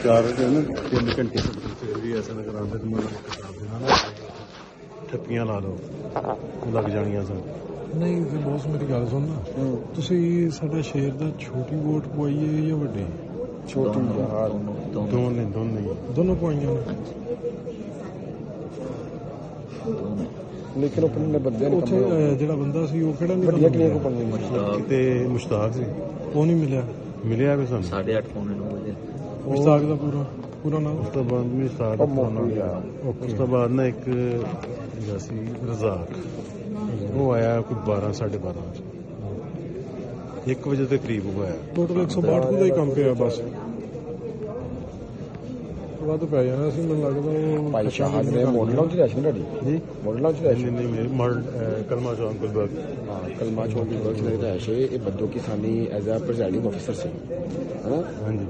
4 3 ਘੰਟੇ ਫਿਰ ਵੀ ਐਸਾ ਨਜ਼ਰ ਆਉਂਦਾ ਤੇ ਮਨ ਨਾ ਠੱਪੀਆਂ ਲਾ ਲਓ ਲੱਗ ਜਾਣੀਆਂ ਸਨ। ਨਹੀਂ ਤੇ ਬੌਸ ਮੇਰੀ ਗੱਲ ਸੁਣ ਨਾ, ਤੁਸੀਂ ਸਾਡਾ ਸ਼ੇਰ ਦਾ ਛੋਟੀ ਵੋਟ ਪਵਾਈਏ ਜਾਂ ਵੱਡੀ? ਛੋਟੀ ਯਾਰ ਦੋਨੇ ਦੋਨੋਂ ਪਵਾਈਆਂ ਨੇ। ਲੇਕਿਨ ਆਪਣੇ ਬੰਦੇ ਨੇ ਉੱਥੇ ਜਿਹੜਾ ਬੰਦਾ ਸੀ ਉਹ ਕਿਹੜਾ ਨਹੀਂ ਵੱਡੀਆਂ ਕਿਹੜੀਆਂ ਕੋ ਪੰਨੇ ਤੇ ਮੁਸ਼ਤਾਕ ਸੀ, ਉਹ ਨਹੀਂ ਮਿਲਿਆ ਵੀ ਸਾਨੂੰ 8:30 ਪੌਣੇ 9 ਵਜੇ। ਮੁਸ਼ਤਾਕ ਦਾ ਪੂਰਾ ਨਾਮ? ਉਸ ਤੋਂ ਬਾਅਦ ਮੁਸ਼ਤਾਕ ਉਸ ਤੋਂ ਬਾਅਦ ਨਾ ਇੱਕ ਜਿਹੜਾ ਸੀ ਰਜ਼ਾਕ, ਉਹ ਆਇਆ ਕੋਈ 12 12:30 1 ਵਜੇ ਦੇ ਕਰੀਬ ਉਹ ਆਇਆ। ਟੋਟਲ 162 ਦਾ ਹੀ ਕੰਮ ਪਿਆ ਬਸ, ਵੱਧ ਪੈ ਜਾਣਾ ਸੀ ਮੈਨੂੰ ਲੱਗਦਾ। ਉਹ ਭਾਈ ਸ਼ਾਹਦ ਨੇ ਮੋਡਲਾਂ ਚ ਰੈਸ਼ਨ ਢਾਡੀ ਜੀ ਮੋਡਲਾਂ ਚ ਰੈਸ਼ਨ ਨਹੀਂ ਮੇਰੇ ਮਾਡਲ ਕਲਮਾ ਚੌਂਕ ਗੁਲਬਰਗ। हाँ कलमा चौक की वर्क लगता है ये बद्दों की सानी एज ए प्रिजाइडिंग ऑफिसर से है ना। हाँ जी।